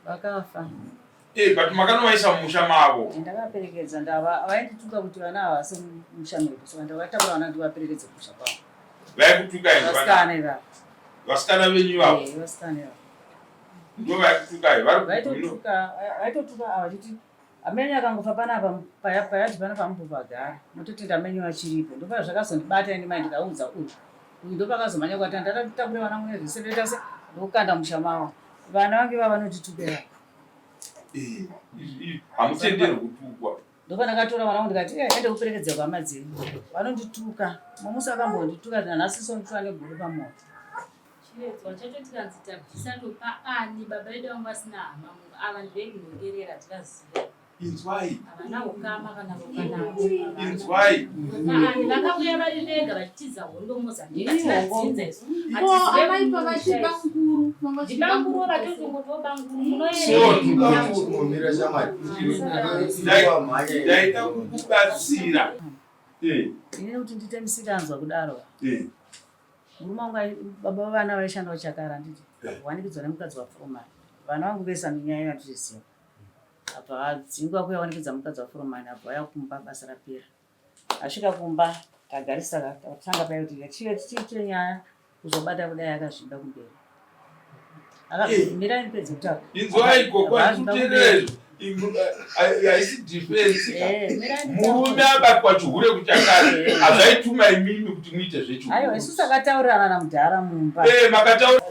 Vakafa. But makano waisa musha mavo. Ndakaperekedza ndava vaindituka kuti vana ava semusha medu saka ndakatakura vana ndivaperekedze kusha kwavo. Vaikutuka ende vasikana vasikana venyu vavo. Vasikana vavo. Ndo vaikutuka vaitotuka ava chiti amenyu akangofa panapa payati pana pamupagara mototi ndamenyu achiripo ndopa zvakazondibata ini mai ndikaudza uyu ndopakazomhanya kwati ndatatakure vana mune zvese vetase ndokukanda musha mavo vana vange vava vanotitukera hamutenderwi kutukwa ndopa ndakatora vana vangu ndikati ende kuperekedza kwama dzenyu vanondituka mamusi akambondituka nanhasi nditova neguru pamoto chiredzwa chacho tikanzi tabvisa topa ani baba vedu vangu vasina hama ava ndivekunogerera tikaziva inzwai havana ukama kana inzwai ani vakauya vari vega vachitiza hondo mozambikatidzinza isu avaipa vachibanguru ndibanguru vatoti ngotobanguru ndaita kukubatsira ine kuti ndite musikanzwa kudaro murume wangu baba vana vaishanda kuchakara nditi wanikidzwa nemukadzi wafurumani vana vangu vese minyaya yatiriziva apa vadzingwa kuya wanikidza mukadzi wafurumani apa vaya kumba basa rapera asvika kumba tagarisa tatanga paya kuti chiite nyaya kuzobata kudai akazvida kumberi mirai nipedze kutaura inzwai kokwakutereri haisi defense murume abatwa chihure kuchakare hazvaituma imimi kuti muite zvechihure aiwa isu takataurirana namudhara mumba makataura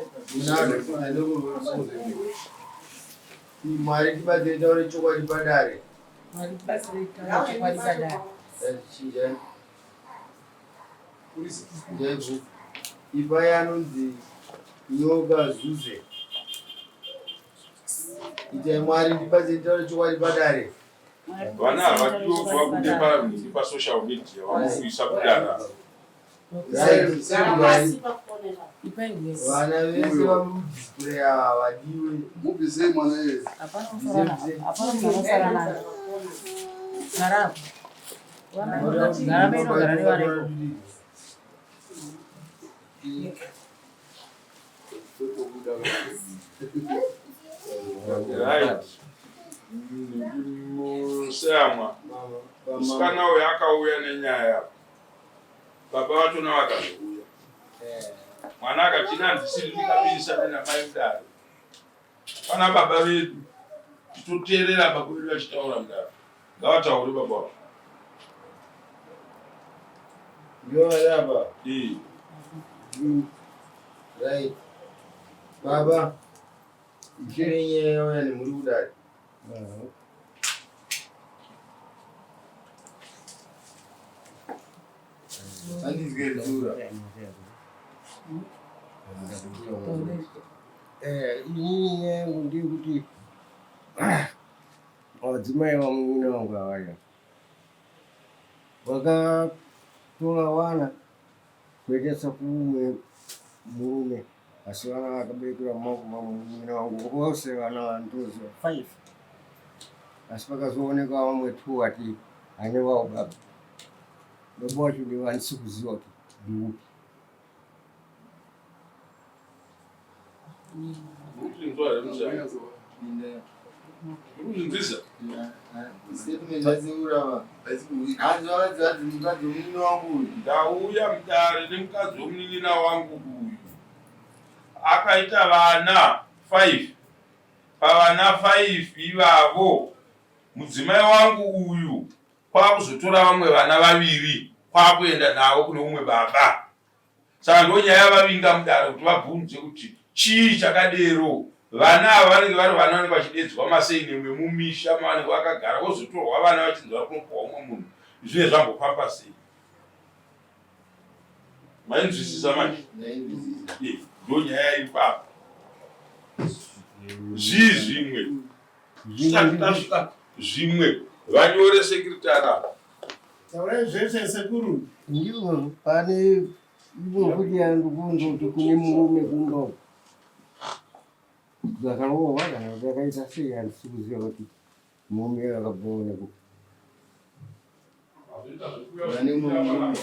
Mwari tibatsire taure chokwadi padare. Mwari tibatsire taure chokwadi padare. Chinjani. Ndezvo. Ipai anonzi nyoka zuze. Itai Mwari tibatsire taure chokwadi padare. Vana havadiwa kude pasocial media vanokuisa kudara. Vana vese vamudisplay ava vadiwe mubvise mwana yeye hapana unofarana garapo inogara nevarepo musamwa musikana uyo akauya nenyaya baba vacho navakazouya mwana akati handisiri ndikabilisana namai mudare pana baba vedu titoteerera baba vedu vachitaura mudare ngavataure baba vacho yoyaba right baba ichirenye yoya nemuri kudare andizgerzura inini yangu ndikuti wadzimai vamwene vangu avaya vakatora vana kuendesa kuumwe murume asi vana vakaberekera mwene vangu vose vana vandoziva 5 asi pakazooneka vamwe 2 ati hane vavo baba baba wacho ndevanisi kuziva kuti ndiupi ndauya mudare nemukadzi womunin'ina wangu uyu akaita vana 5 pavana 5 ivavo mudzimai wangu uyu kwakuzotora vamwe vana 2 kwakuenda navo kune umwe baba saka ndonyaya vavinga mudare kuti vabvunze kuti chii chakadero vana ava vanenge vari vana vanenge vachidedzwa masei nemwe mumisha mavanenge vakagara vozotorwa vana vachinzwa kunopuwa umwe munhu zvine zvambofamba sei mainzwisisa manje ndonyaya ipapa zvimwe zvisati tasvika zvimwe vanyore sekretara taurai zvese sekuru ndiwo pane kuti yandikunzoti kune murume kundo zvakarova kana zvakaita sei handisi kuziva kuti murume akaboneko vane murume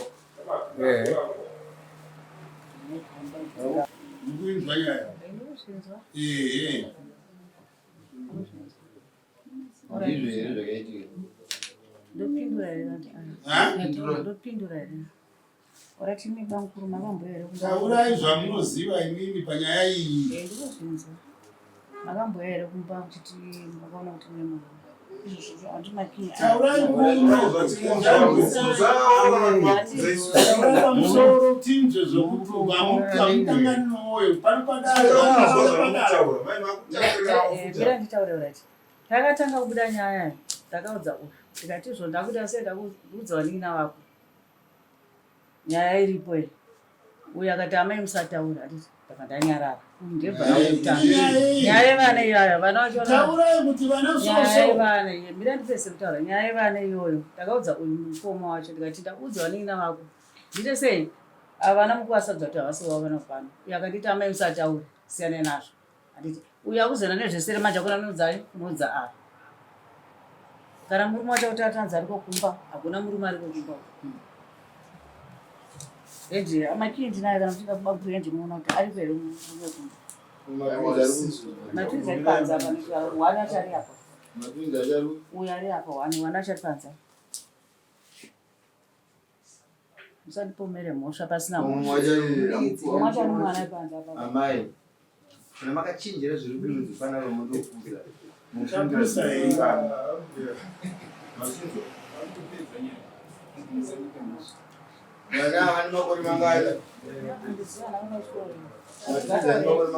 ndikuinzwa nyaya Ndozvinzwa. Ndizvo here zvakaitika. Ndopindura here vantu ndopindura here. Orati mimi bamukuru makamboya here taurai zvamunoziva imimi panyaya iyi. Ndozvinzwa. Makamboya here kumba kuti makaona kuti mune munhu. Izvo handimakini. Taurai pamusoro tinzve zvokuti hamutangani nomwoyo bvira nditaure urati. Takatanga kubuda nyaya takaudza uyu tikati izvo ndakuita sei ndakuudza wanin'ina wako nyaya iripo here. Uyu akati amai musataura atiti ndakandanyarara. Nyaya yevana iyaya vana taurai kuti vana nyaya yevana mira ndipese kutaura nyaya yevana iyoyo ndakaudza uyu mukoma wacho ndikati ndaudza wanin'ina wako ndiite sei avana mukuvasadza kuti havasi wavana pano. Uyu akanditi amai musataura siyanai nazvo. Anditi uyu akuzana nezvesere manje akuna noudzayi unoudza ava. Kana murume wacho kuti atanzi ari kokumba hakuna murume ari kokumba. Endi amakii ndinaye kana kuchida kubabhuru endi muona kuti ari pere murume kumba. Matwizi ari panze apa nokuti wani acho ari apa. Uyu ari apa wani acho ari panze. Musandipomere mhosva pasina mhosva. Mwacho ari mwana ari panze apa. Amai. Kana makachinjira zviri kunzi fana romundofuza. Vana vane makore mangana. Vane makore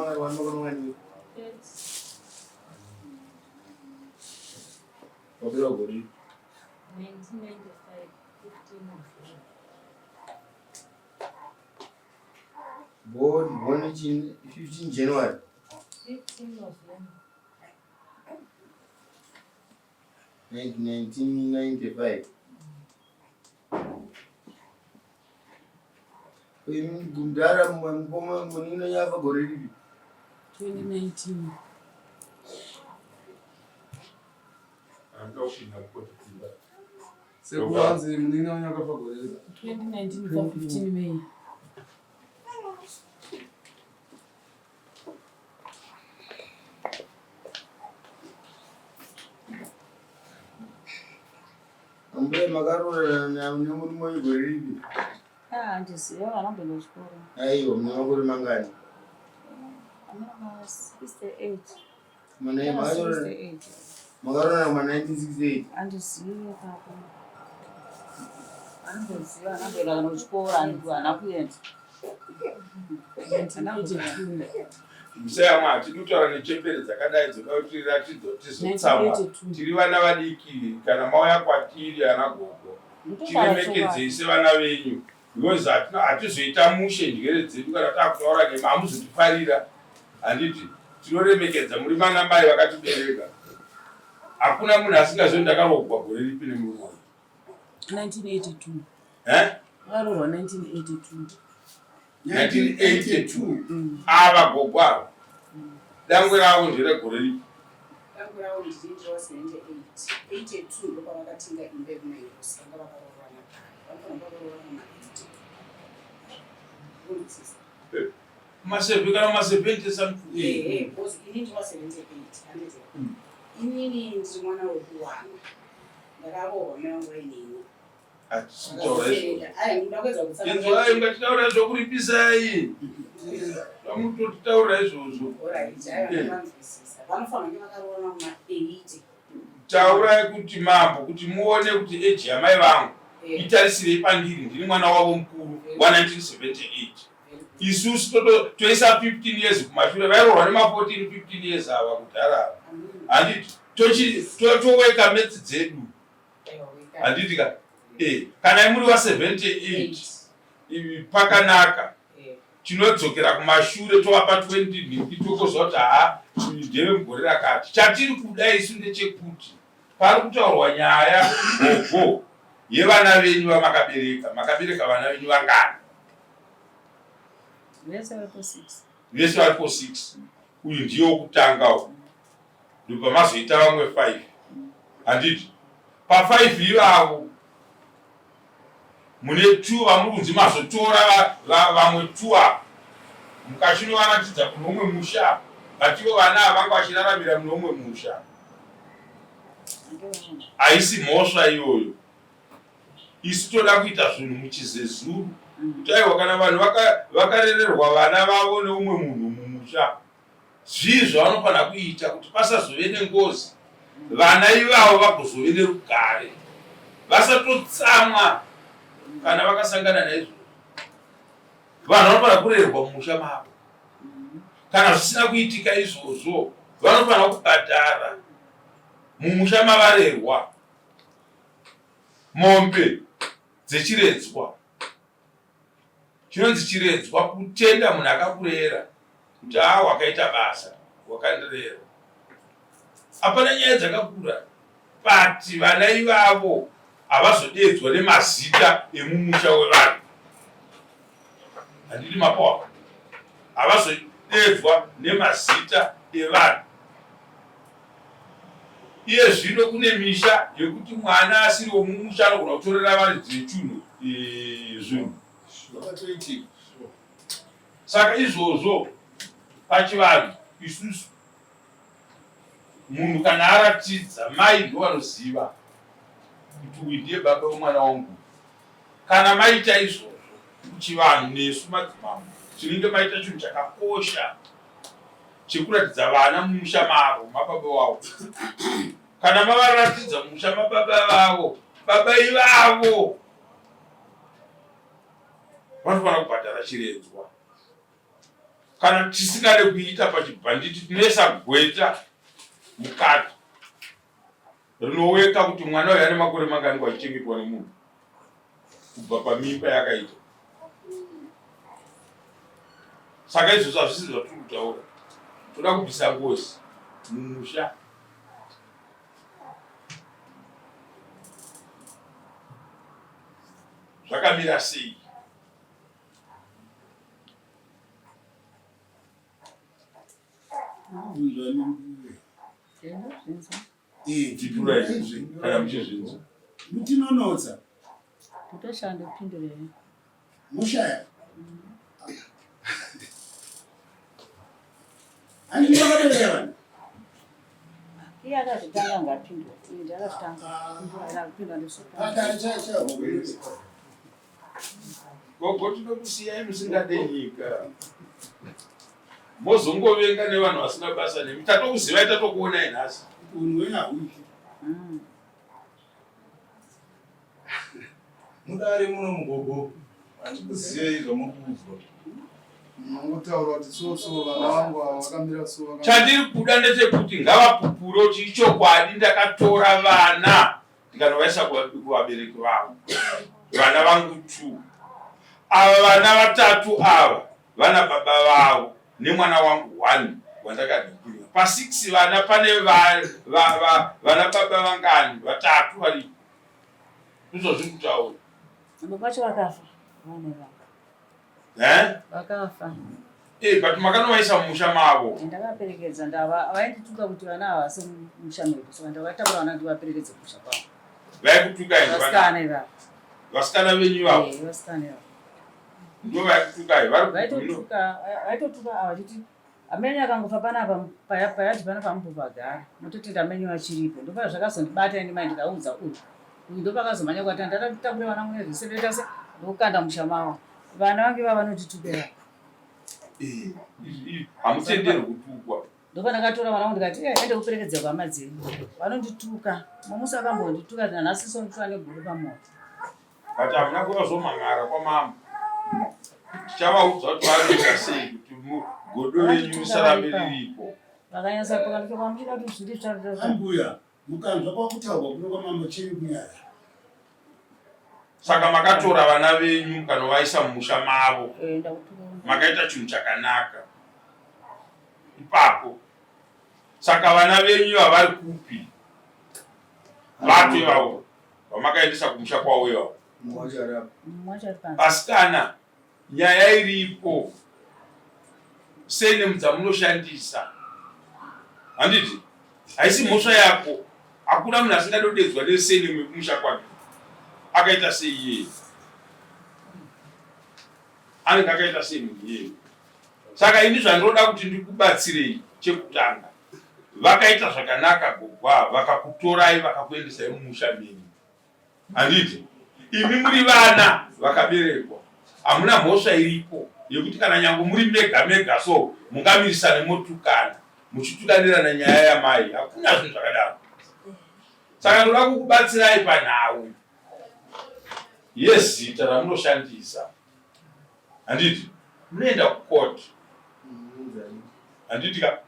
mangani. Wapera gori. 1995, 15 Born in 15 January. 15 of them. 1995. Gundara mukoma munino yava gore ripi 2019. sekuvanzi munino yakafa gore 2019 for 15 May. Ambe makarora nemurume wegore ripi Handiziva vanobva kuchikoro. aiwa mune makore mangani Amama 68. Mana makarora 68. makarora ma 1968 Handizivi papa. Anongoziva anamboenda kana kuchikoro haana kuenda. 1982. Musayamwa tidutaura nechembere dzakadai dzoda kuti ratidzo tizotsamwa. Tiri vana vadiki kana mauya kwatiri ana gogo. Tiremekedzei sevana venyu. Because hatizoita mushe njere dzedu kana takutaura nemi hamuzotifarira. Handiti tinoremekedza muri vana mai vakatibereka. Hakuna munhu asingazoti ndakarogwa gore ripi nemurume. 1982. Akarorwa 1982. 1982 ava gogo ava dangwe ravo nderegore ripi. Dangwe ravo ndizindiro 78. 82 ndopavakatinga imba yekumahirosi vanga vakarorwana kare. Vanofana vakarorwana ma-80. Maseve kana ma-70 something. Because inini ndova 78. Inini ndiri mwana wekuwana. Ndakaroorwa nevangu vainini. Ngatitaura zvokuripisai amutotitaura izvozvo. Taurai kuti mambo kuti muone kuti eji yamai vangu itarisirei pandiri ndiri mwana wavo mukuru wa1978. Isusu toisa 15 years kumashure vairorwa nema14 15 years ava kudhara. Handiti toweka metsi dzedu. Handiti ka kana imuri wa78 pakanaka tinodzokera kumashure tovapa 20 nhimbi tokozva kuti ndeve mugore rakati. Chatiri kuda isu ndechekuti pari kutaurwa nyaya gogo yevana venyu vamakabereka vana venyu vangana. Vese varipo 6. Uyu ndiye wokutanga uyu ndopamazoita vamwe 5. Handiti pa5 ivavo mune 2 vamuri kunzi mazotora vamwe 2 apa mukachinovaratidza kuno umwe musha Ativo vana vanga vachiraramira munomwe musha. Haisi mhosva iyoyo. Isu toda kuita zvinhu muchizezuru. Kuti aiwa kana vanhu vakarererwa vana vavo neumwe munhu mumusha, zvizvo vanofana kuita kuti pasazove nengozi, vana ivavo vagozove nerugare, vasatotsamwa kana vakasangana naizvo. Vanhu vanofana kurererwa mumusha mavo. Kana zvisina kuitika izvozvo, vanofana kubhadhara mumusha mavarerwa. Mombe dzechiredzwa, chinonzi chiredzwa kutenda munhu akakurera kuti wakaita basa, wakandirera. Hapana nyaya dzakakura, but vana ivavo havazodedzwa nemazita emumusha wevanhu. Handidi mapawa, havazodedzwa nemazita evanhu. Iye zvino kune misha yekuti mwana asiri womumusha anogona kutorera vanhu dzechunhu zvinhu. Saka izvozvo pachivanhu isusu munhu kana aratidza, mai ndivo vanoziva kuti uyu ndiye baba wemwana wangu. Kana maita izvozvo kuchivanhu nesu madzimambo tinenge maita chinhu chakakosha chekuratidza vana mumusha mavo mababa wavo. Kana mavaratidza mumusha mababa vavo, baba ivavo vanofana kubhadhara chiredzwa. Kana tisingade kuita pachibhanditi, tinoisa gweta mukati rinoweka kuti mwana uyu ane makore mangani wachichengetwa nemunhu kubva pamimba yakaita. Saka izvozvo hazvisi zvatiri kutaura. Toda kubvisa ngozi mumusha. Zvakamira sei? Kana muchizvinza mutinonotsa kutoshanda kupindurira mushaya handiti vakabereka vanhu iye akazvitanga ngapindura indi akazvitanga kupindura pakari chachaho gogo tinokusiyai musingade nyika, mozongovenga nevanhu vasina basa nemi. Tatokuzivai, tatokuonai nhasi. unhu wenyahuiki mudare muno mugogo, handikuzivei zvamukuudzwa. Mungotaura kuti so vana vangu vakamira so. Chandiri kuda ndechekuti ngavapupuro kuti ichokwadi ndakatora vana ndikanovaisa kuvabereki vavo. Vana vangu 2. Ava vana 3 ava vana baba vavo nemwana wangu 1 wandakadhikurira. Pa6 vana pane vana baba vangani 3 varipo. Ndizvo zviri kutaura. baba vacho vakafa. Vakafa. But makanovaisa mumusha mavo. Ndakaperekedza vaindituka kuti vana ava semusha medu, saka ndakatakura vana kuti vaperekedze musha kwavo. Vaikutukai vasikana ivavo. Vasikana venyu ivavo. Vasikana ivavo. Ndo vaikutukai vaitotuka ava chiti amenyu akangofa panapa payati pana pamupo pagara mototi amenyu achiripo. Ndopa zvakazondibata ine mai ndikaudza uyu ndopakazomhanya kwati ndatatakura vana mune zvisedetase ndokanda musha mavo. Vana vange vava vanotitupera. Hamutenderwi kutukwa. Ndopa ndakatora vana vangu ndikati ende kuperekedza kwama dzenyu. Vanondituka. Mamusi akambondituka kuti nhasi sondifa neguru pamoto. But hamuna kuvazomhan'ara kwamama. Tichavaudza kuti vanoita sei kuti godo renyu risarambe riripo. Vakanyasa kukanduka kwamuchida kuti zviri zvaita. ambuya mukanzwa kwakutaurwa kuno kwamama chiri kunyaya. Saka makatora vana venyu mukanovaisa mumusha mavo. Makaita chinhu chakanaka. Ipapo. Saka vana venyu havari kupi. Vato ivavo vamakaendesa kumusha kwavo ivavo. Vasikana, nyaya iripo. Senemu dzamunoshandisa. Handiti? Haisi mhosva yako. Hakuna munhu asingadodedzwa nesenemu yekumusha kwake. Akaita sei iye. Anenge akaita sei munhu iye. Saka ini zvandinoda kuti ndikubatsirei chekutanga vakaita zvakanaka gogwa vakakutorai vakakuendesai mumusha menyu. Handiti imi muri vana vakaberekwa, hamuna mhosva iripo yekuti kana nyange muri mega mega so mungamirisane motukana muchitukanirana nyaya yamai, hakuna zvinhu zvakadaro. Saka ndoda kukubatsirai panhau yezita ramunoshandisa. Handiti munoenda kukoti, handiti ka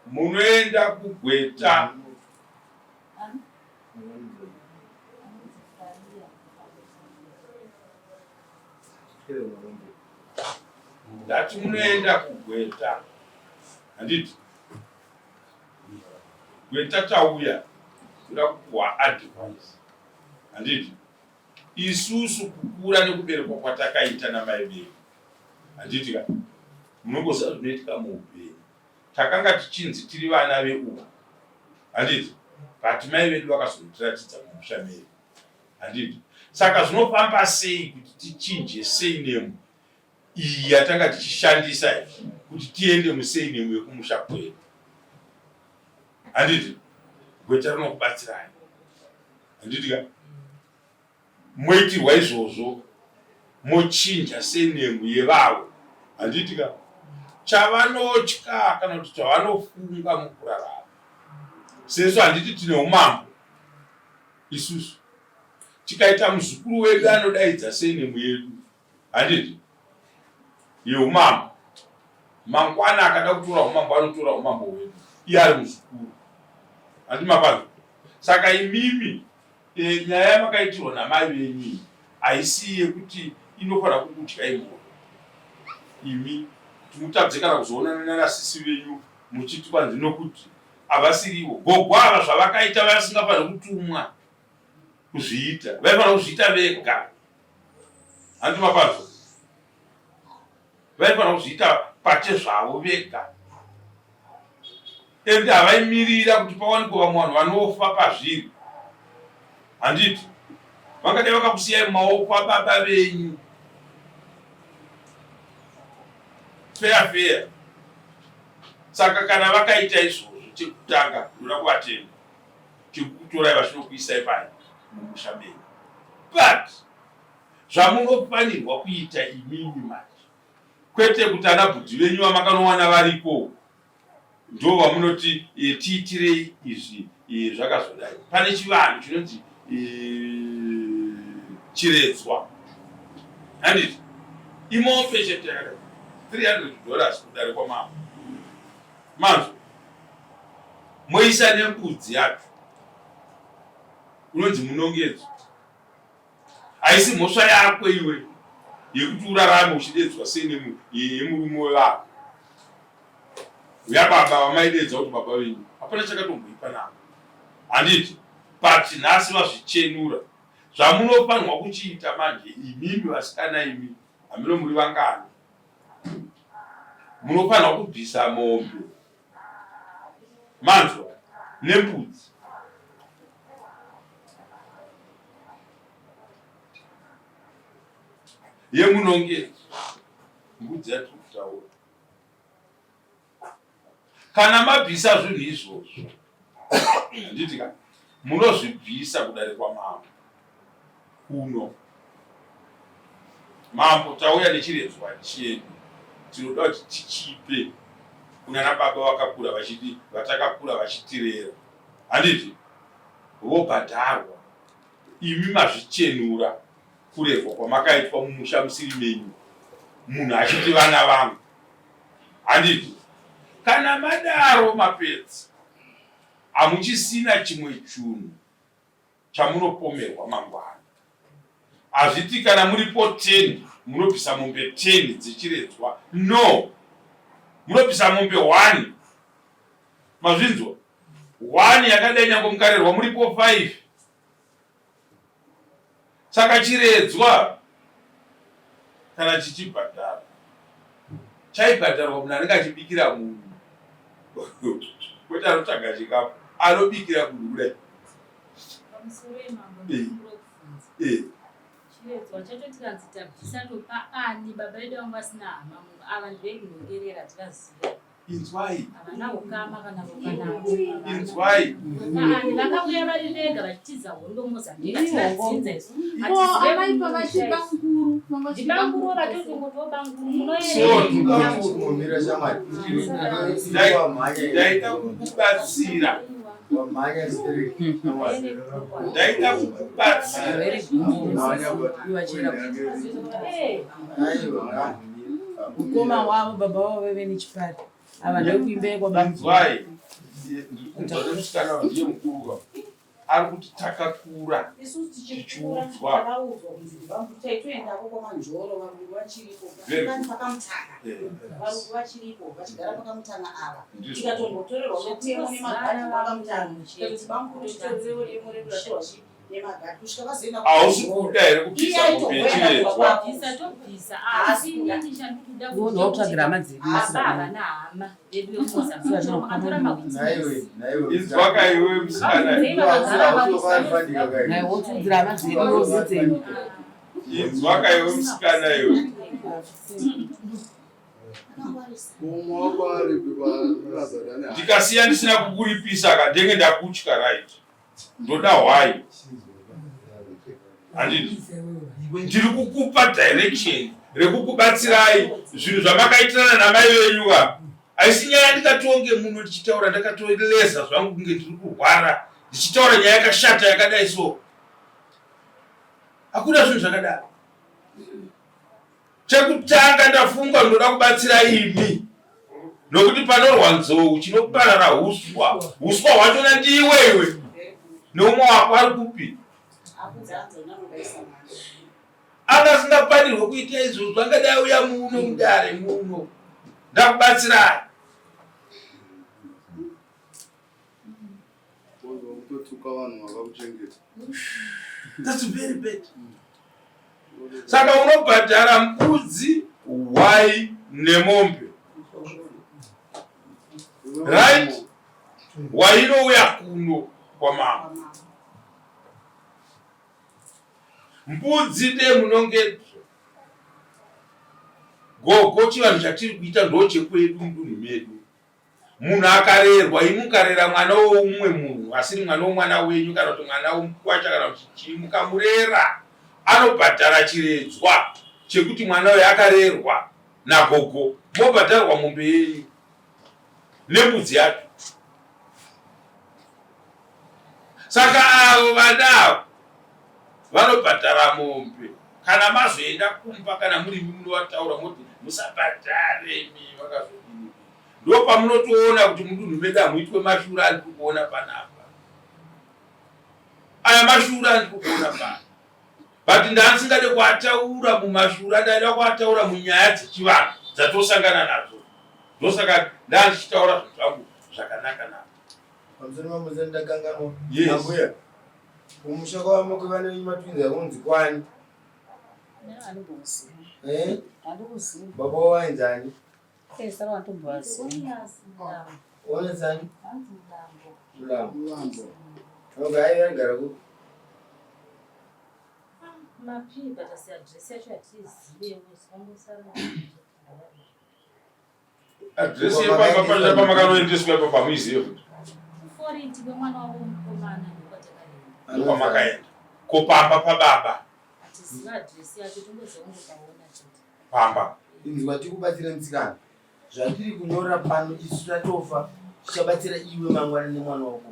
munoenda kugweta ndati munoenda kugweta. Handiti gweta tauya kuda kupuwa advice. Handiti isusu kukura nekuberekwa kwatakaita namai vedu, handiti ka munongoziva zvinoitika muupenyu. Takanga tichinzi tiri vana veuva, handiti but mai vedu vakazotiratidza mumusha medu. Handiti saka zvinofamba sei kuti tichinje seinemu iyi yatanga tichishandisa kuti tiende museinemu yekumusha kwedu. Handiti gweta rinokubatsirai. Handiti ka moitirwa izvozvo mochinja seinemu yevavo. Handiti ka chavanotya kana kuti chavanofunga mukurarama. Sesu handiti tine umambo isusu, tikaita muzukuru wedu anodaidza seinemu yedu, handiti yeumambo, mangwana akada kutora umambo anotora umambo wedu iye ari muzukuru. Handi mapazvo. Saka imimi nyaya yamakaitirwa namai venyu haisi yekuti inofanira kukutya imoyo. Imi timutadze kana kuzoonana nanasisi venyu muchiti kwanzi nokuti havasiriwo. Gogwa ava zvavakaita vasingafanira kutumwa kuzviita, vaifanira kuzviita vega. Handi mapazvo. Vaifanira kuzviita pachezvavo vega. Ende havaimirira kuti pawanikwe vamwe vanhu vanofa pazviri. Handiti vangadai vakakusiyai mumaoko ababa venyu feya. Saka kana vakaita izvozvo, chekutanga ndoda kuvatenda, chekukutorai vachinokuisai pai mumusha menyu. But zvamunofanirwa kuita imimi manje, kwete kuti ana bhudhi venyu vamakanowana variko ndo vamunoti tiitirei izvi zvakazodai. Pane chivanhu chinonzi chiredzwa. Handiti imope chete $300 kudarikwa mama manzo moisa nembudzi yacho, unonzi munongedzo. Haisi mhosva yako iwe yekuti urarame uchidedzwa seinemu yemurume wevako. Uya baba vamaidedza kuti baba venyu, hapana chakatomboipa navo. Handiti but nhasi vazvichenura. Zvamunofanirwa kuchiita manje imimi vasikana imi hamino muri vangana, munofanirwa kubvisa mombe manzwa nembudzi. Yemunongedzo mbudzi yatiri kutaura. Kana mabvisa zvinhu izvozvo, handiti ka munozvibvisa kudarikwa mambo kuno. Mambo tauya nechiredzwa chedu, tinoda kuti tichipe kunana baba vakakura vachiti vatakakura vachitirera. Handiti vobhadharwa, imi mazvichenura kurerwa kwamakaitwa mumusha musiri menyu, munhu achiti vana vangu. Handiti kana madaro mapedzi hamuchisina chimwe chunhu chamunopomerwa mangwana. Hazviti kana muripo 10 munobvisa mombe 10 dzechiredzwa, no, munobvisa mombe 1. Mazvinzwa 1 yakadai nyange mukarerwa muripo 5. Saka chiredzwa kana chichibhadharwa, chaibhadharwa munhu anenge achibikira munhu kwete anotanga chikafu, anobikira munhu kudai. chiredzwa chacho tikanzi tabvisa topa ani baba vedu vanga vasina hama munhu ava ndivekunogerera tikaziva inzwai havana ukama kana inzwai ani vakauya vari vega vachitiza hondo mozambika tinadzinza isu Amaipa vachibanguru. ndibanguro vatotongoto banguro Kumira shamari. ndaita kukubatsira Wamanya spirit. ndaita kukubatsira ukoma wavo baba vavo veve nechipari ava ndekuimbei inzwai musikana ndiye mukuru ari kuti takakura tichiudzwa taitoendako kwamanjoro varungu vachiripo vachiripo vachigara pakamutana ava tikatombotorerwa mutemo nemagadi vakamutana kuti banguru titorevo demo redu ratorwachi nemagadi kusvika vazoenda hausi kuda here kupisa mupechiredzwa tobvisa asi inini chandikuda kutsvagira madziri havana hama vedu vemozambikatora makuti inzwaka iwe musikana wotudzira madziri ozidzeni inzwaka iwe musikana iwe ndikasiya ndisina kukuripisa kandenge ndakutya right ndoda hwai handiti ndiri kukupa direction rekukubatsirai zvinhu zvamakaitana namai venyu apa haisi nyaya ndikatonge muno ndichitaura ndakatoleza zvangu kunge ndiri kurwara ndichitaura nyaya yakashata yakadai so hakuna zvinhu zvakadaro chekutanga ndafunga ndoda kubatsira imi nokuti panorwa nzou chinoparara uswa hwachona ndiiwewe neumwe wako ari kupi akasingafanirwe kuita izvozvo angadai uya muno mudare muno ndakubatsirai That's very bad. Saka unobhadhara mbudzi, hwai nemombe. Right? Hwai inouya kuno kwamama. Mbudzi munonge gogo chivanhu chatiri kuita ndochekwedu mudunhu medu. Munhu akarerwa imukarera mwana woumwe munhu asiri mwana womwana wenyu kana kuti mwana womukwacha kana kuti chii mukamurera anobhadhara chiredzwa chekuti mwana uyu akarerwa nagogo mobhadharwa mombe yenyu nembudzi yacho. Saka avo vanavo vanobhadhara mombe kana mazoenda kumba kana muri munovataura moti musabhadhare imi vakazodini. Ndo pamunotoona kuti mudunhu medu hamuitwe mashura andiri kuona panapa. Aya mashura andiri kuona pana. But ndasingade kuataura mumashura, ndaida kuataura munyaya dzechivanhu dzatosangana nadzo. Ndosaka ndandichitaura zvinhu zvangu zvakanaka nako. Pamusoro pamuze ndakanganwa. Yes. Ambuya. Umushaka wamoko vane matwinza kunzi kwani. Baba wainzani. Saka wantombowazi. Ona zani? Mlambo. Oga ayi yagara ku. mapipa tasi address yacho atizive usangosara Address yepamba pamakanoendeswa ipapo pamuizive kuti foriti kwemwana wavo mukomana ndokwamakaenda kopamba pababa atiziva address yacho tongozongotaona chete pamba inzwa tikubatsira mtsikana zvatiri kunyora pano isu tatofa tichabatsira iwe mangwana nemwana wako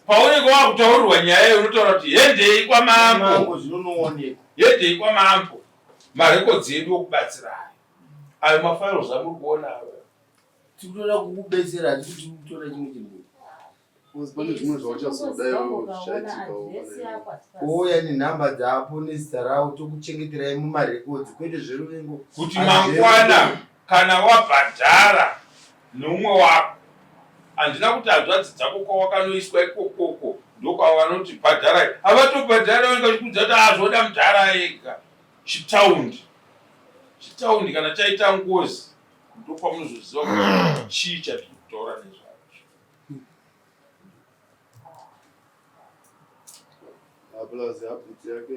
paunenge wakutaurirwa nyaya unotaura kuti yendei kwamambo zvinonooneka yendei kwamambo marekodzi edu okubatsirai ayo mafiles amuri kuona tikutoda kukubetsera tikuti kutora chimwe chinhu pane zvimwe zvauchazodayo ouya nenhamba dzapo nezita ravo tokuchengeterai mumarekodzi kwete zveruvengo kuti mangwana kana wabhadhara nomumwe wako handina kuti hanzvadzi dzako kwawakanoiswa ikokoko ndokwavanoti bhadharai havatobhadhara vangachikudza kuti azvoda mudhara ega chitaundi kana chaita ngozi ndokwamunozoziva kuti chii chatiri kutaura nezvacho Ablaze abiti yake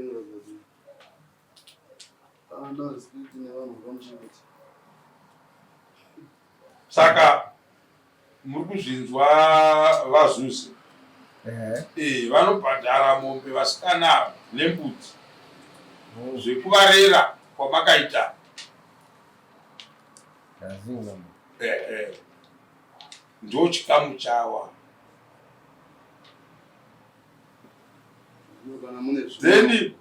Saka muri kuzvinzwa vazuzi vanobhadhara mombe vasikana nembudzi zvekuvarera kwamakaita. Ndo chikamu chawa. Then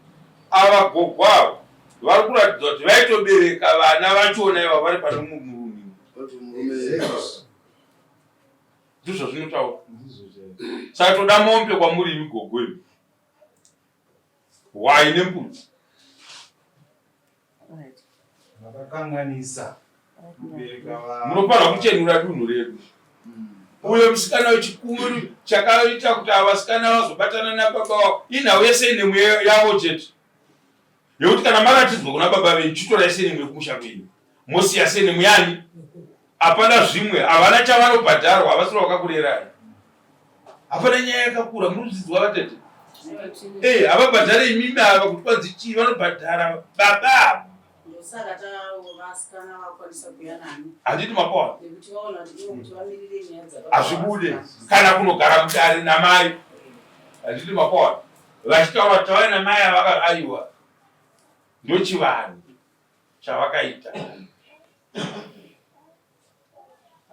ava gogwa vari kuratidza kuti vaitobereka vana vachona iva vari pane murume. Ndizvo zvinotaura. Saka toda mombe kwamuri migogweni. Wai nembudzi. Vakakanganisa. Munofanira kuchenura dunhu redu. Uyo musikana wechikuru chakaita kuti avasikana vazobatana nababa wavo inhau yese nemwe yavo chete. Nekuti kana maratidzwa kuna baba venyu chitora yese nemwe kumusha kwenyu. Mosiya se nemwe yani. Hapana zvimwe, havana chavanobhadharwa, havasiri vakakurerai. Hapana nyaya yakakura, munodzidzwa vatete. Havabhadhare imimi ava kuti kwanzi chii vanobhadhara baba. Handiti mapawa. Hazvibude kana kunogara mudare namai. Handiti mapawa. Vachitaura kuti tauya namai avakaiwa. Ndochivanhu chavakaita.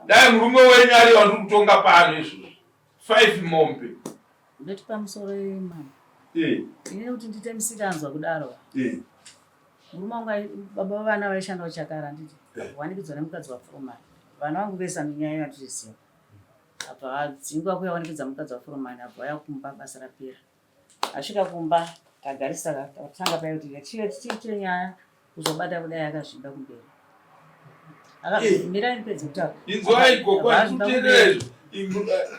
Dai murume wenyu ari wandiri kutonga pano izvozvo 5 mombe. Ndoti pamusoro mama. Ine kuti ndite musikanzwa kudaro. Murume wangu baba vana vaishanda kuchakara nditi. Wanikidzwa nemukadzi wafurumani. Vana vangu vese nyaya yatiriziva. Apa dzingwa kuya wanikidza mukadzi wafurumani apa yakumba basa rapera. Asvika kumba tagarisa tanga paya kuti chiche nyaya kuzobata kudai akazvinda kumberi. Mira nipedzi kutaura. Inzwai gogwa tuterezo.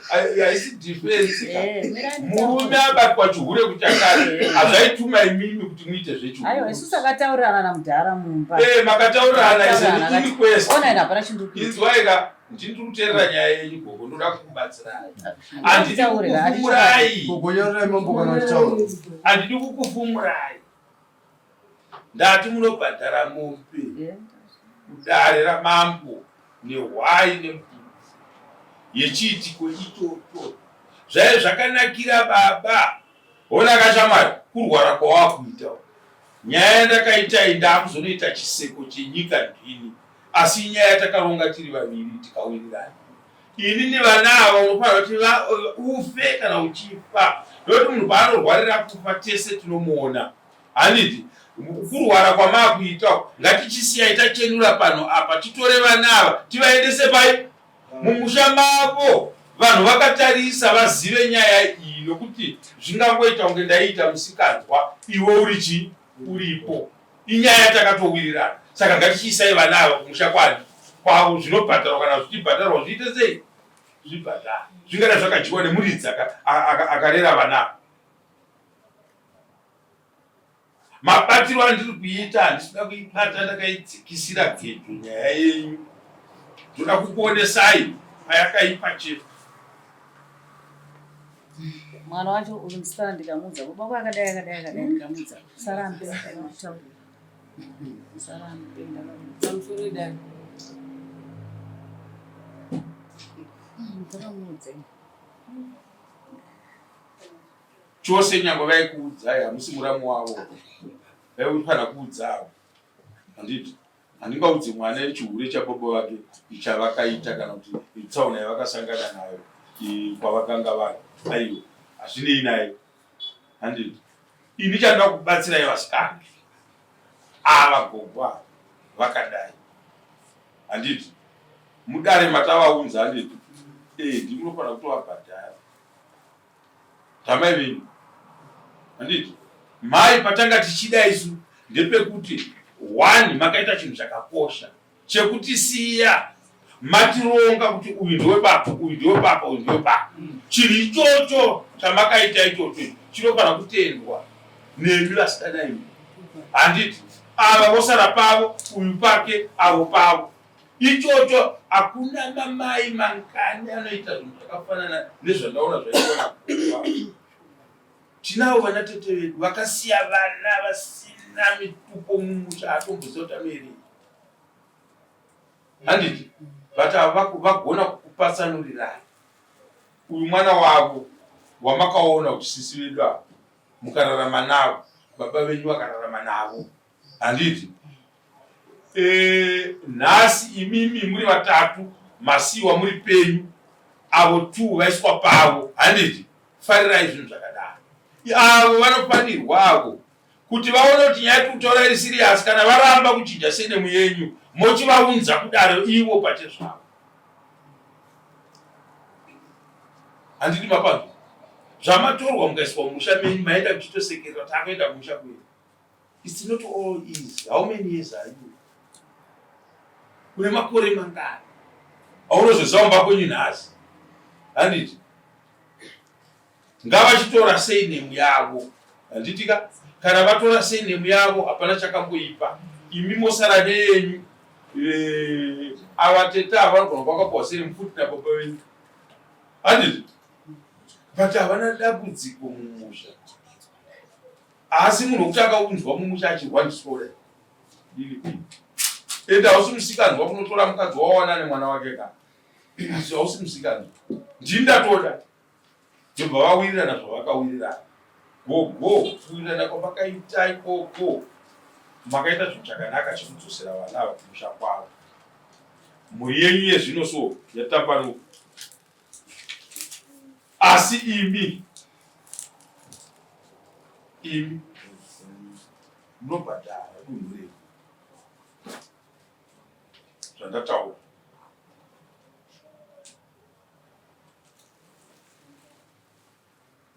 Haisi defense. Murume abatwa chihure kuchakara. Hazvaituma imimi kuti muite zvechihure. Aiwa isusu takataurana namudhara mumba. Makataurana ise ndini kwese. Ona ina para chindu. Inzwai ka ndiri kuteerera nyaya yenyu gogo ndoda kukubatsirai. Handidi kukufumurai. Kugonyorera mambo kana chitaura. Handidi kukufumurai. Ndati munobhadhara mombe. Kudare ramambo nehwai nembudzi yechiitiko ichocho. Zvaive zvakanakira baba. Ona kashamwari kurwara kwawakuita. Nyaya yandakaita ndakuzonoita chiseko chenyika ndini. Asi nyaya yatakaronga tiri vaviri tikawirirana. Ini nevana ava unofanira kuti ufe kana uchifa. Ndokuti munhu paanorwarira kufa tese tinomuona. Handiti kurwara kwamakuita ngatichisiya itachenura pano apa titore vana ava tivaendese pai mumusha mavo. Vanhu vakatarisa vazive nyaya iyi nokuti zvingangoita kunge ndaita musikanzwa iwe urichi uripo. Inyaya yatakatowirirana. Saka ngatichiisai vana ava kumusha kwavo zvinobhadharwa kana zvichibhadharwa zviite sei? Zvibhadhara. Zvingada zvakadyiwa nemuridzi akarera vana. Mabatiro andiri kuita handisina kuibata ndakaidzikisira gedzo nyaya yenyu. Ndoda kukuonesai payakaipa chete. Mwana wacho uri musikana ndikamuudza baba wako akadai ndikamuudza sarambe ndakataura. Sarambe ndakamuudza dai. Ndakamuudza. Chose nyango vaikuudzai hamusi muramu wavo. Vaifana kuudzawo. Handiti handingaudzi mwana echihure chababa wake ichavakaita kana kuti itsaona yavakasangana nayo kwavakanga vari. Aiwa hazvinei naye. Handiti ini chandoda kubatsirai vasikana ava gogwa vakadai. Handiti mudare matavaunza. Handiti ndinofanira kutovabhadhara tamai venyu. Handiti mai patanga tichida isu ndepekuti 1 makaita chinhu chakakosha chekuti siya matironga kuti uyu ndiwe baba uyu ndiwe baba uyu ndiwe baba. Chinhu ichocho chamakaita ichocho chinofanira kutendwa nemi vasikana imi. Handiti ava vosara pavo uyu pake avo pavo. Ichocho hakuna mamai mangani anoita zvinhu zvakafanana nezvandaona zvaiona. Tinavo vana tete vedu vakasiya vana vasina asina mitupo mumusha atombozotameri handiti but vagona kupatsanurirana. Uyu mwana wavo wamakaona kuti sisi vedu ava mukararama navo, baba venyu vakararama navo, handiti nhasi imimi muri vatatu, masiwa muri penyu, avo 2 vaiswa pavo, handiti farirai zvinhu zvakadaro. Avo vanofanirwa avo kuti vaone kuti nyaya yekutaura iri siriyasi. Kana varamba kuchinja senemu yenyu mochivaunza kudaro ivo pachezvavo, handiti mapandu zvamatorwa mukaiswa mumusha menyu maenda kuchitosekerera kuti akaenda kumusha kwenyu. It's not all easy. How many years are you? Kune makore mangani aunozozaumba kwenyu nhasi, handiti ngavachitora sei nemu yavo, handitika kana vatora sei nemu yavo hapana chakamboipa. Imi mosara neyenyu. Avateta avanogona kwakapuwa sei mufuti nababa venyu, handiti but havana dambudziko mumusha. Asi munhu wekuti akaunzwa mumusha achirwanisora ende hausi musikanzwa kunotora mukadzi wawana nemwana wake kana, asi hausi musikanzwa ndindatoda ndobva vawirirana zvavakawirirana. Gogo kuwirirana kwamakaita ikoko makaita zvinhu zvakanaka chekudzosera vana ava kumusha kwavo. Mhuri yenyu yezvino so yatambanuka, asi imi munobhadhara dunhu renyu zvandataura.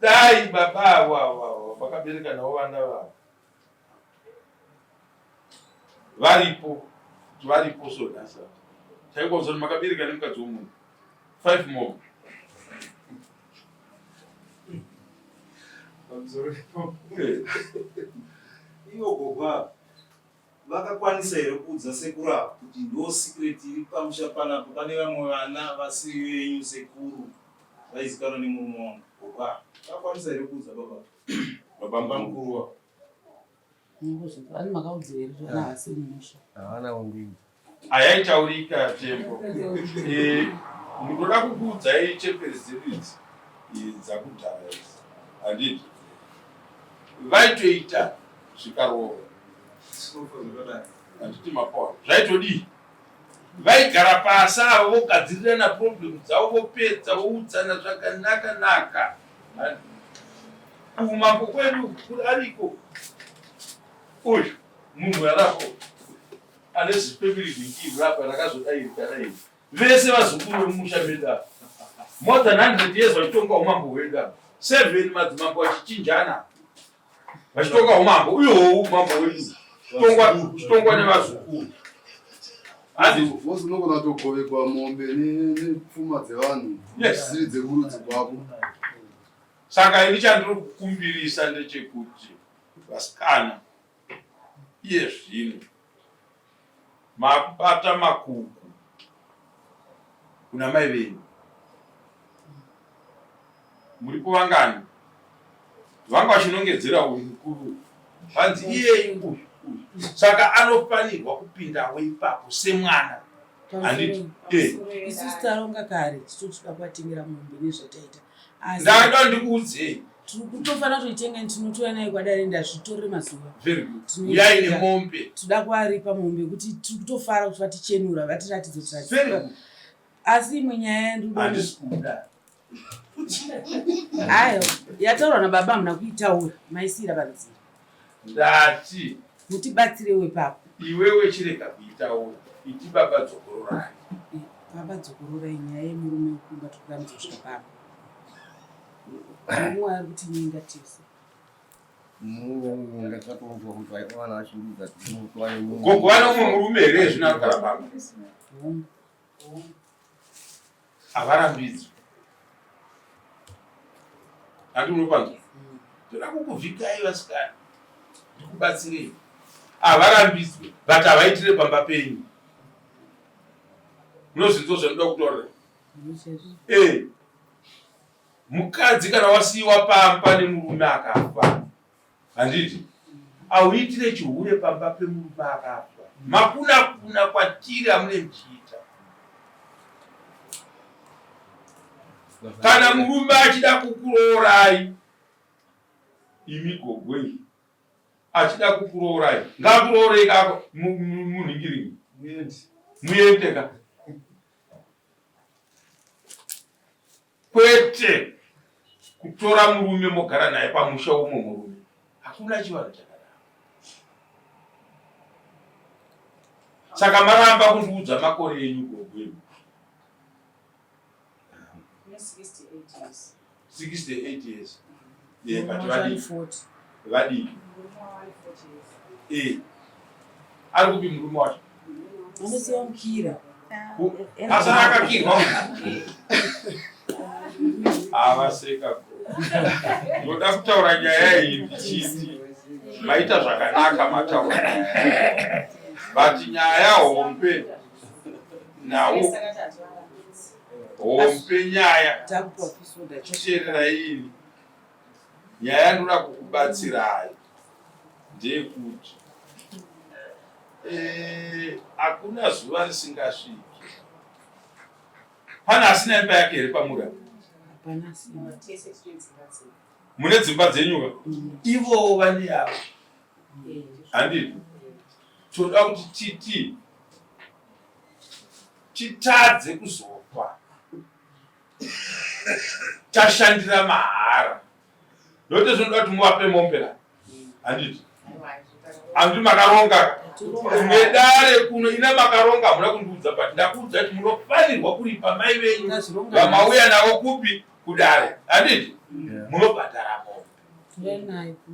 Dai baba ava vakabereka navo vana vavo varipo so nhasa chaikwauzoti makabereka nemukadzi womunhu 5 more. Ivo gogo vakakwanisa here kuudza sekuru avo kuti ndo secret iri pamusha panapo pane vamwe vana vasiri venyu sekuru vaizikanwa nemurume wangu? Gogo vakakwanisa here kuudza baba mukuru wavo? Vani makaudza here kuti vana havasiri musha? Havana umbiri. Ayaitaurika tembo. Munoda kukuudzai chemberi dzedu idzi dzakudhara idzi, handiti vaitoita zvikarova, handiti mapawa zvaitodii. Vaigara pasi avo vogadzirirana problem dzavo vopedza voudzana zvakanaka. Kumambo kwedu kuri ariko uyu munhu arako ane zipemiri zvingi rapa rakazodairikadai vese vazukuru vemusha medu apa more than 100 years vachitonga umambo hwedu apa 7 madzimambo vachichinjana vachitonga umambo uyowo umambo hwedu chitongwa nevazukuru. Vose unogona togovekwa mombe nepfuma dzevanhu zvisiri dzekurudzi kwavo. Saka ini chandiri kukumbirisa ndechekuti vasikana iye zvino mabata makuku kuna mai venyu muri kuvangani vanga vachinongedzera uyu mukuru vanzi iyeyi uyu. Saka anofanirwa kupindawo ipapo semwana, handiti isusu taronga kare tichosvika kwatingira mombe nezvataita. Ndada ndikuudzei tiri kutofanira kutoitenga tinotora naye kwadare ndazvitorere mazuva. Very good. Uyai nemombe. Toda kuaripa mombe kuti tiri kutofara kuti vatichenura vatiratidze kuti Very good. asi imwe nyaya yandu handisi kuda. Ayo yataurwa nababa muna kuitaura maisira panzira. Ndati mutibatsirewo ipapo. Iwewe chireka kuitaura iti baba dzokororai. Baba dzokororai nyaya yemurume wekumba tokuramuzosvika papo. Munguva ari kuti nyinga tese. Ndakatonzwa kuti vaivana vachindudza gogo vane umwe murume here zvino arikugara pamba havarambidzwi. Handi munopanzwa toda kukuvhikai vasikana ndikubatsirei. Havarambidzwi but havaitire pamba penyu. Munozvinzwa zvanoda kutaurira. Mukadzi kana wasiyiwa pamba nemurume akafa, handiti auitire chihure pamba pemurume akafa. Makuna kwatiri amune mchiita. Kana murume achida kukurorai imi gogwe achida kukurorai ngakurorei kako munhingiri muende kwete kutora murume mogara naye pamusha umwe murume. Hakuna chivanhu chakadaro. Saka maramba kundiudza makore enyu gogwe. 68 years. Yeah, but vadiki. Ari kupi murume wacho? Anosiamukira. Asa akakirwa. Avaseka. Ndoda kutaura nyaya iyi chiti. Maita zvakanaka mataura. But nyaya hombe nawo hombe nyaya takucherera ini nyaya ndoda kukubatsirai ndeyekuti hakuna zuva risingasviki. Pana asina imba yake here pamura? Mune dzimba dzenyuka? Ivo vane yavo. Handiti toda kuti titadze kuzopa tashandira mahara. Ndote zvinoda kuti muvape mombera. Handiti handi makaronga medare kuno ina makaronga hamuna kundiudza, but ndakuudza kuti munofanirwa kuripa mai venyu vamauya navo kupi kudare. Handiti munobhadhara mombe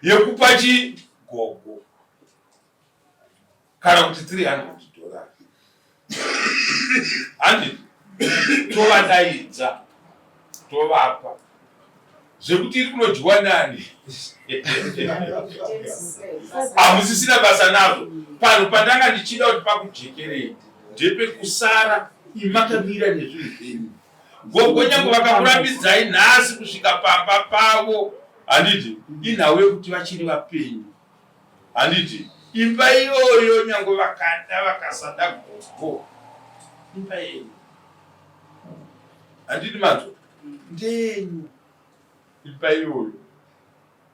yekupa chigogo kana kuti $300. Handiti tovadaidza tovapa zvekuti iri kunodyiwa nani. Hamusisina basa nazvo. Pano pandanga ndichida kuti pakujekerei ndepekusara imakamira nezvinhu zvenyu. Gogo nyange vakakurambidzai nhasi kusvika pamba pavo, handiti inhau yekuti vachiri vapenyu. Handiti imba iyoyo nyange vakada vakasada gogo imba yenyu. Handiti manzo ndenyu imba iyoyo.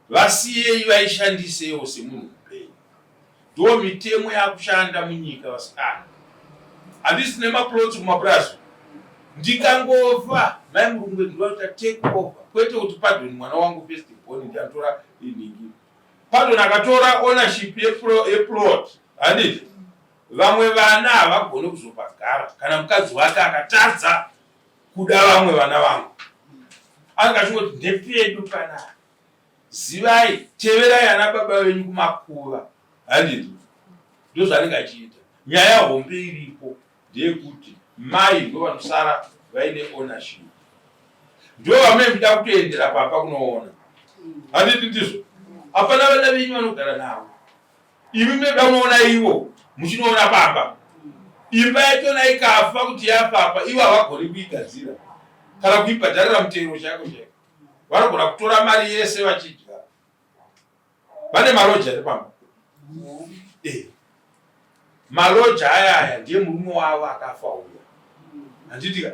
Vasiyei vaishandisewo semunhu mupenyu. Ndo mitemo yakushanda munyika vasikana. Handisi nemaploti kumapurazi. Ndikangofa mai murungu ndinoita take over. Kwete kuti Pardon mwana wangu first born ndiatora iningi. Pardon akatora ownership yeplot. Handiti vamwe vana havagone kuzopagara kana mukadzi wake akatadza kuda vamwe vana vangu. Angachingoti ndepedu panapa. Zivai, teverai ana baba venyu kumakuva. Handiti ndozvanenge achiita. Nyaya hombe iripo ndeyekuti mai ndo vanosara vaine ownership. Ndo vamwe muda kutoendera papa kunoona. Handiti ndizvo. Hapana vana venyu vanogara navo. Imi meda unoona ivo muchinoona papa. Imba yachona ikafa kuti yapapa ivo havagoni kuigadzira kana kuibhadharira mutero chako chako. Vanogona kutora mari yese vachidya. Vane maroja nepamba. Maroja aya ndiye murume wavo akafa uya. Handitika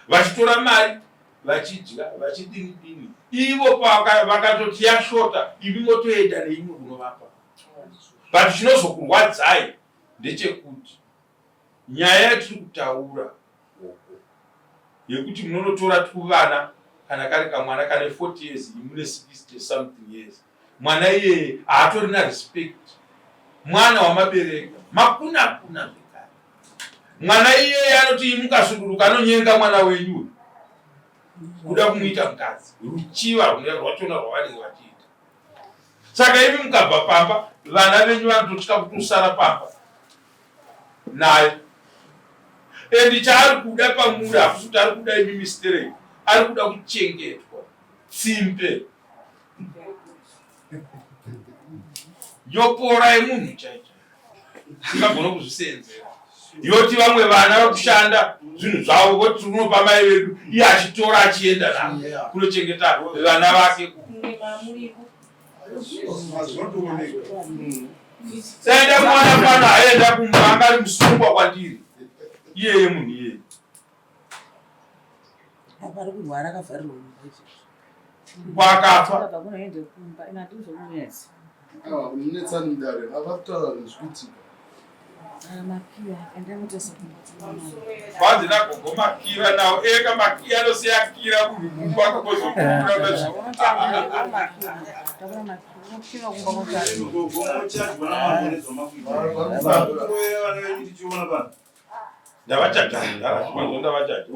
vachitora mari vachidya vachidini ivo vakatoti yashota imi motoenda neimwe kunovapa. But chinozokurwadzai ndechekuti nyaya yatiri kutaura yekuti munotora tuvana kana kari kamwana kane 40 years imune 60 something years. Mwana iye haatorina respect. Mwana wamabereka makuna zvekare. Mwana iye anoti mukasuduruka anonyenga mwana wenyu kuda kumuita mukadzi. Ruchiva rwachona rwavanenge vachiita. Saka ivi mukabva pamba vana venyu vanotosvika kutosara pamba naye. Endi chaari kuda pamura hafusi kuti ari kuda imi misterei. Ari kuda kuchengetwa tsimbe yopora yemunhu chaicho singagona kuzvisenzera. Yoti vamwe vana vakushanda zvinhu zvavo voti unopa mai vedu iye achitora achienda navo kunochengeta vana vake. Saenda kuona pano aenda kumanga ari musungwa kwandiri. Iyeye munhu iyeye. Apari kurwara akavharirwa Kwakafa. kunoende kumba ina ndizvomunetsa. Munetsa ndare akataura nezvikuitika. Makiya ende mutesa kumba. Kwanzi nagogo Makiya nawo eka Makiya anosiyakira kumba kwakozokura bezvo. Ndavachachanda kwanzo ndavachacha.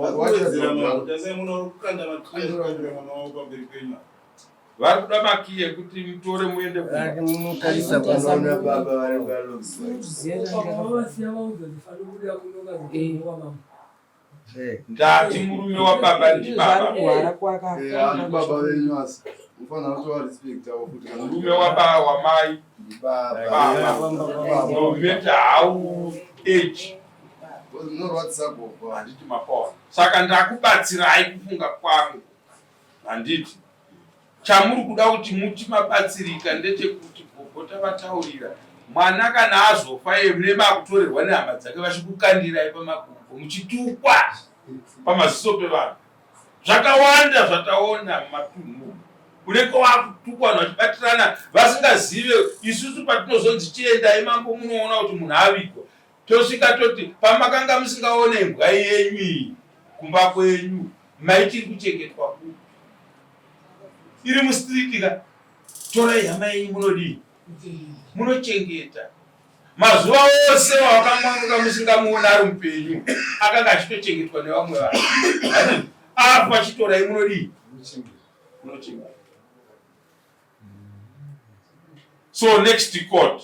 Vari kuda Makiya kuti mutore muende Ati munotarisa kunoona baba vari kualosi. ndati murume wababa ndibaba. Ani baba venyu asi. Mufanira kutova respect avo kuti kana Murume wababa wamai baba. Nometa hau age. Munorwadzisa gogo. Handiti mapawa. Saka ndakubatsirai kufunga kwangu. Handiti. Chamuri kuda kuti muti mabatsirika ndechekuti gogo tavataurira. Mwana kana azofa mune makutorerwa nehama dzake vachikukandirai pamakumbo muchitukwa pamaziso pevanhu. Zvakawanda zvataona mumatunhu. Unenge wakutukwa vanhu vachibatirana vasingazive. Isusu patinozonzi chiendai mambo munoona kuti munhu avigwa. Tosvika toti pamakanga musingaone imbwa yenyu iyi kumba kwenyu maichiri kuchengetwa kupi. Iri mustriti ka torai hama yenyu munodii munochengeta. Mazuva ose wakamwanguka musingamuona ari mupenyu akanga achitochengetwa nevamwe vanhu. Apa chitorai munodii munochengeta. So next court